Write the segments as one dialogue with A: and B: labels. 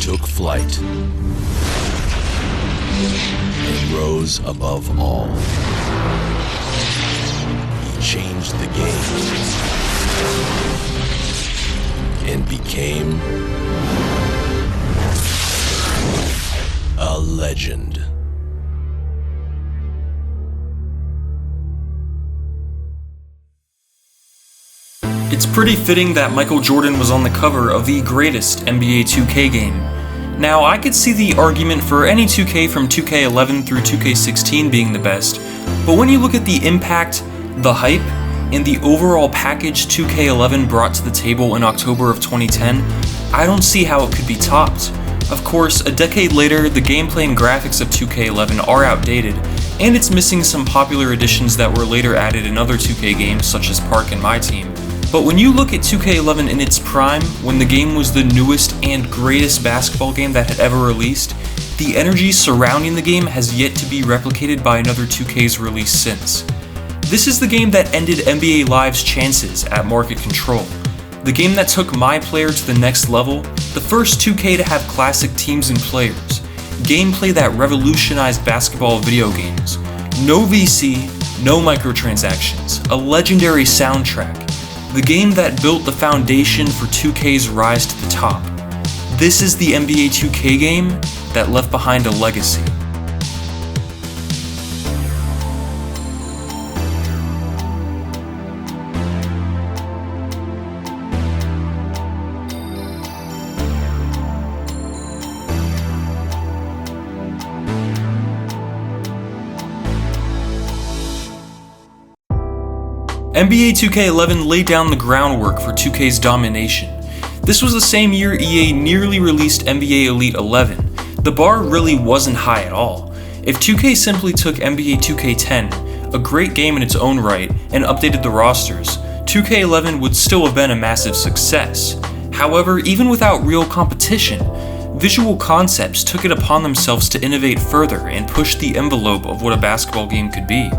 A: took flight and rose above all. He changed the game and became a legend.
B: It's pretty fitting that Michael Jordan was on the cover of the greatest NBA 2K game. Now, I could see the argument for any 2K from 2K11 through 2K16 being the best, but when you look at the impact, the hype, and the overall package 2K11 brought to the table in October of 2010, I don't see how it could be topped. Of course, a decade later, the gameplay and graphics of 2K11 are outdated, and it's missing some popular additions that were later added in other 2K games such as Park and My Team. But when you look at 2K11 in its prime, when the game was the newest and greatest basketball game that had ever released, the energy surrounding the game has yet to be replicated by another 2K's release since. This is the game that ended NBA Live's chances at market control. The game that took my player to the next level, the first 2K to have classic teams and players, gameplay that revolutionized basketball video games, no VC, no microtransactions, a legendary soundtrack, the game that built the foundation for 2K's rise to the top. This is the NBA 2K game that left behind a legacy. NBA 2K11 laid down the groundwork for 2K's domination. This was the same year EA nearly released NBA Elite 11. The bar really wasn't high at all. If 2K simply took NBA 2K10, a great game in its own right, and updated the rosters, 2K11 would still have been a massive success. However, even without real competition, Visual Concepts took it upon themselves to innovate further and push the envelope of what a basketball game could be.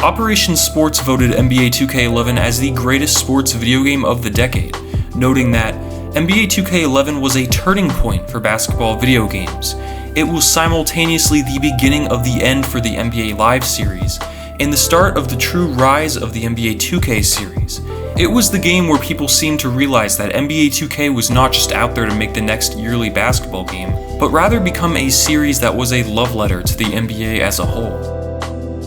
B: Operation Sports voted NBA 2K11 as the greatest sports video game of the decade, noting that NBA 2K11 was a turning point for basketball video games. It was simultaneously the beginning of the end for the NBA Live series, and the start of the true rise of the NBA 2K series. It was the game where people seemed to realize that NBA 2K was not just out there to make the next yearly basketball game, but rather become a series that was a love letter to the NBA as a whole.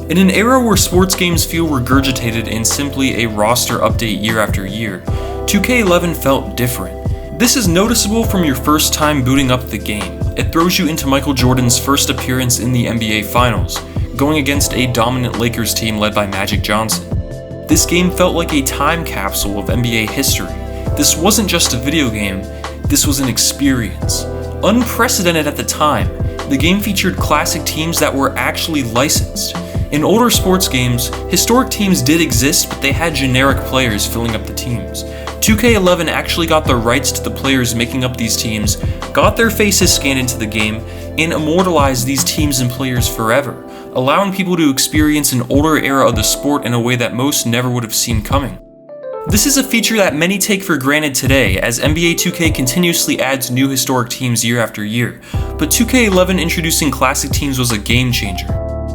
B: In an era where sports games feel regurgitated in simply a roster update year after year, 2K11 felt different. This is noticeable from your first time booting up the game. It throws you into Michael Jordan's first appearance in the NBA Finals, going against a dominant Lakers team led by Magic Johnson. This game felt like a time capsule of NBA history. This wasn't just a video game, this was an experience. Unprecedented at the time, the game featured classic teams that were actually licensed. In older sports games, historic teams did exist, but they had generic players filling up the teams. 2K11 actually got the rights to the players making up these teams, got their faces scanned into the game, and immortalized these teams and players forever, allowing people to experience an older era of the sport in a way that most never would have seen coming. This is a feature that many take for granted today, as NBA 2K continuously adds new historic teams year after year, but 2K11 introducing classic teams was a game changer.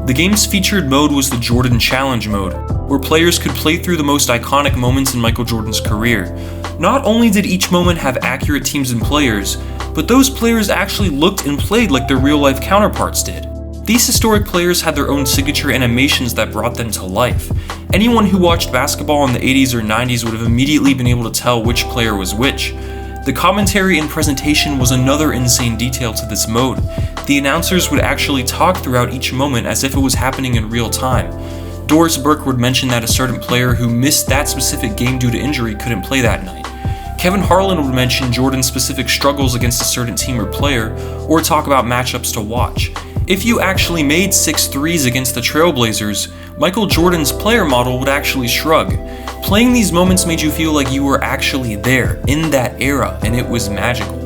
B: The game's featured mode was the Jordan Challenge mode, where players could play through the most iconic moments in Michael Jordan's career. Not only did each moment have accurate teams and players, but those players actually looked and played like their real-life counterparts did. These historic players had their own signature animations that brought them to life. Anyone who watched basketball in the 80s or 90s would have immediately been able to tell which player was which. The commentary and presentation was another insane detail to this mode. The announcers would actually talk throughout each moment as if it was happening in real time. Doris Burke would mention that a certain player who missed that specific game due to injury couldn't play that night. Kevin Harlan would mention Jordan's specific struggles against a certain team or player, or talk about matchups to watch. If you actually made 6 threes against the Trailblazers, Michael Jordan's player model would actually shrug. Playing these moments made you feel like you were actually there, in that era, and it was magical.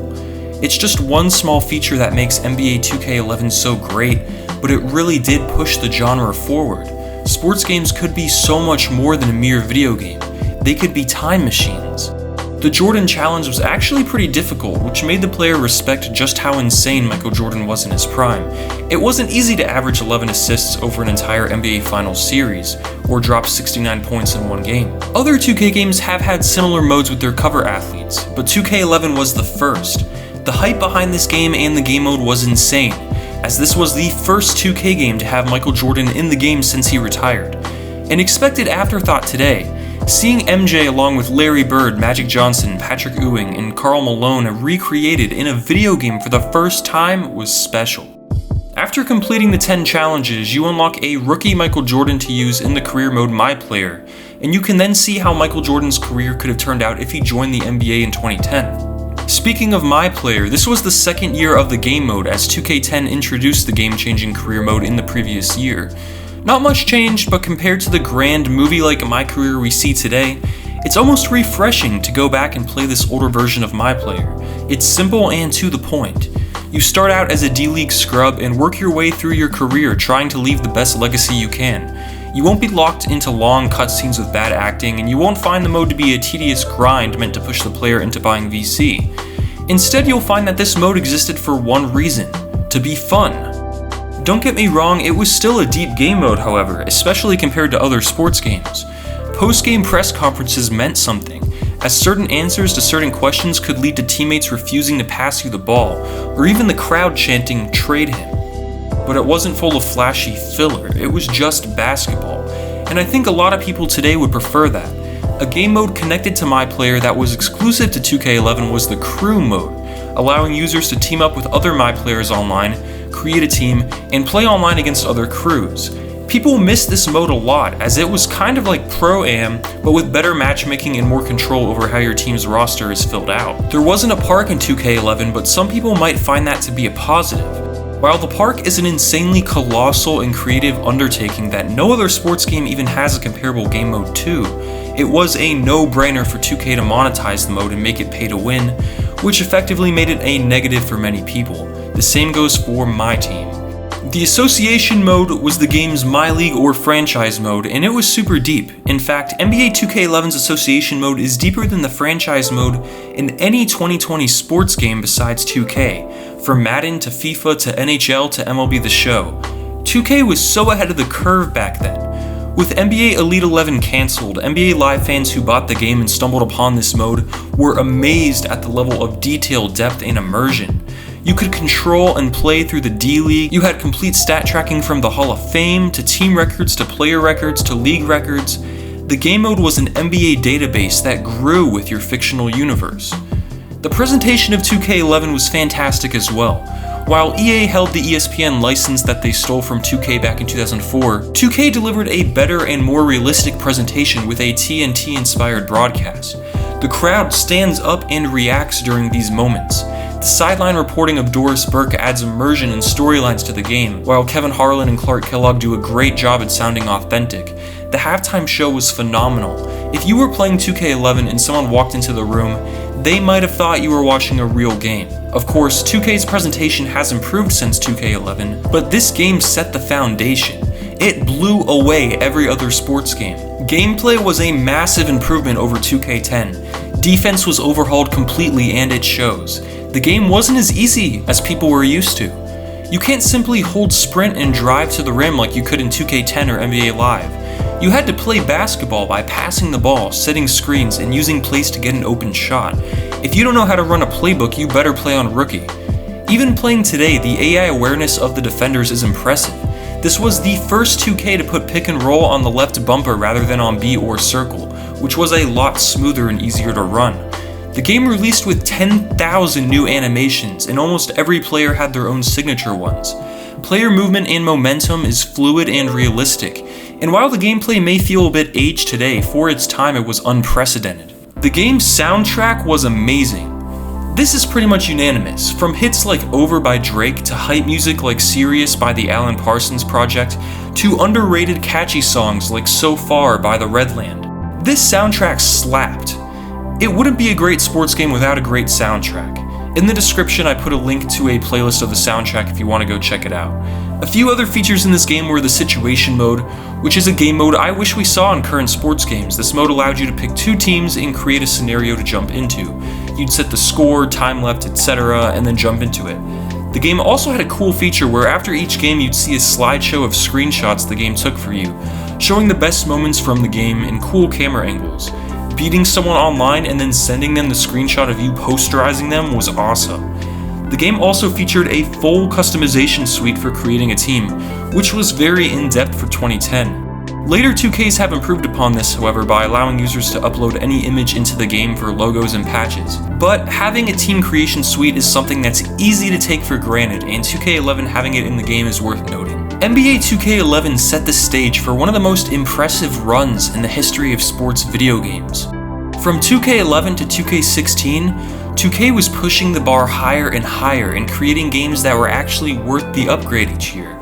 B: It's just one small feature that makes NBA 2K11 so great, but it really did push the genre forward. Sports games could be so much more than a mere video game. They could be time machines. The Jordan Challenge was actually pretty difficult, which made the player respect just how insane Michael Jordan was in his prime. It wasn't easy to average 11 assists over an entire NBA Finals series, or drop 69 points in one game. Other 2K games have had similar modes with their cover athletes, but 2K11 was the first. The hype behind this game and the game mode was insane, as this was the first 2K game to have Michael Jordan in the game since he retired. An expected afterthought today, seeing MJ along with Larry Bird, Magic Johnson, Patrick Ewing, and Karl Malone recreated in a video game for the first time was special. After completing the 10 challenges, you unlock a rookie Michael Jordan to use in the career mode My Player, and you can then see how Michael Jordan's career could have turned out if he joined the NBA in 2010. Speaking of My Player, this was the second year of the game mode as 2K10 introduced the game-changing career mode in the previous year. Not much changed, but compared to the grand movie-like My Career we see today, it's almost refreshing to go back and play this older version of My Player. It's simple and to the point. You start out as a D-League scrub and work your way through your career trying to leave the best legacy you can. You won't be locked into long cutscenes with bad acting, and you won't find the mode to be a tedious grind meant to push the player into buying VC. Instead, you'll find that this mode existed for one reason: to be fun. Don't get me wrong, it was still a deep game mode, however, especially compared to other sports games. Post-game press conferences meant something, as certain answers to certain questions could lead to teammates refusing to pass you the ball, or even the crowd chanting, "Trade him." But it wasn't full of flashy filler, it was just basketball, and I think a lot of people today would prefer that. A game mode connected to My Player that was exclusive to 2K11 was the Crew mode, allowing users to team up with other My Players online, create a team, and play online against other crews. People miss this mode a lot, as it was kind of like Pro-Am, but with better matchmaking and more control over how your team's roster is filled out. There wasn't a park in 2K11, but some people might find that to be a positive. While the park is an insanely colossal and creative undertaking that no other sports game even has a comparable game mode to, it was a no-brainer for 2K to monetize the mode and make it pay to win, which effectively made it a negative for many people. The same goes for my team. The Association mode was the game's My League or Franchise mode, and it was super deep. In fact, NBA 2K11's Association mode is deeper than the Franchise mode in any 2020 sports game besides 2K, from Madden to FIFA to NHL to MLB The Show. 2K was so ahead of the curve back then. With NBA Elite 11 cancelled, NBA Live fans who bought the game and stumbled upon this mode were amazed at the level of detail, depth, and immersion. You could control and play through the D-League, you had complete stat tracking from the Hall of Fame, to team records, to player records, to league records. The game mode was an NBA database that grew with your fictional universe. The presentation of 2K11 was fantastic as well. While EA held the ESPN license that they stole from 2K back in 2004, 2K delivered a better and more realistic presentation with a TNT-inspired broadcast. The crowd stands up and reacts during these moments. The sideline reporting of Doris Burke adds immersion and storylines to the game, while Kevin Harlan and Clark Kellogg do a great job at sounding authentic. The halftime show was phenomenal. If you were playing 2K11 and someone walked into the room, they might have thought you were watching a real game. Of course, 2K's presentation has improved since 2K11, but this game set the foundation. It blew away every other sports game. Gameplay was a massive improvement over 2K10. Defense was overhauled completely, and it shows. The game wasn't as easy as people were used to. You can't simply hold sprint and drive to the rim like you could in 2K10 or NBA Live. You had to play basketball by passing the ball, setting screens, and using plays to get an open shot. If you don't know how to run a playbook, you better play on Rookie. Even playing today, the AI awareness of the defenders is impressive. This was the first 2K to put pick and roll on the left bumper rather than on B or circle, which was a lot smoother and easier to run. The game released with 10,000 new animations, and almost every player had their own signature ones. Player movement and momentum is fluid and realistic, and while the gameplay may feel a bit aged today, for its time it was unprecedented. The game's soundtrack was amazing. This is pretty much unanimous, from hits like Over by Drake to hype music like Serious by the Alan Parsons Project, to underrated catchy songs like So Far by the Redland. This soundtrack slapped. It wouldn't be a great sports game without a great soundtrack. In the description, I put a link to a playlist of the soundtrack if you want to go check it out. A few other features in this game were the situation mode, which is a game mode I wish we saw in current sports games. This mode allowed you to pick two teams and create a scenario to jump into. You'd set the score, time left, etc., and then jump into it. The game also had a cool feature where after each game you'd see a slideshow of screenshots the game took for you, showing the best moments from the game in cool camera angles. Beating someone online and then sending them the screenshot of you posterizing them was awesome. The game also featured a full customization suite for creating a team, which was very in-depth for 2010. Later 2Ks have improved upon this, however, by allowing users to upload any image into the game for logos and patches. But having a team creation suite is something that's easy to take for granted, and 2K11 having it in the game is worth noting. NBA 2K11 set the stage for one of the most impressive runs in the history of sports video games. From 2K11 to 2K16, 2K was pushing the bar higher and higher and creating games that were actually worth the upgrade each year.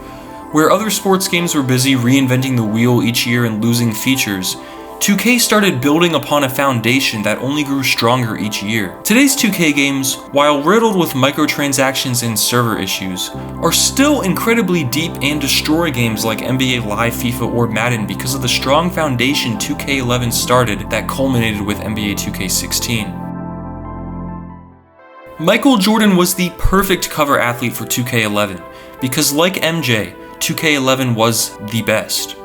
B: Where other sports games were busy reinventing the wheel each year and losing features, 2K started building upon a foundation that only grew stronger each year. Today's 2K games, while riddled with microtransactions and server issues, are still incredibly deep and destroy games like NBA Live, FIFA, or Madden because of the strong foundation 2K11 started that culminated with NBA 2K16. Michael Jordan was the perfect cover athlete for 2K11 because, like MJ, 2K11 was the best.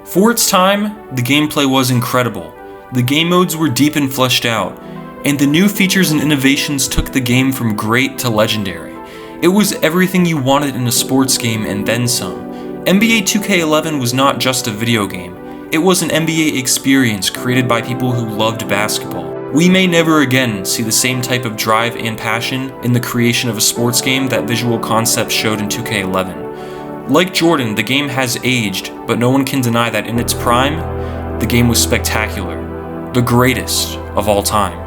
B: For its time, the gameplay was incredible, the game modes were deep and fleshed out, and the new features and innovations took the game from great to legendary. It was everything you wanted in a sports game and then some. NBA 2K11 was not just a video game, it was an NBA experience created by people who loved basketball. We may never again see the same type of drive and passion in the creation of a sports game that Visual Concepts showed in 2K11. Like Jordan, the game has aged, but no one can deny that in its prime, the game was spectacular, the greatest of all time.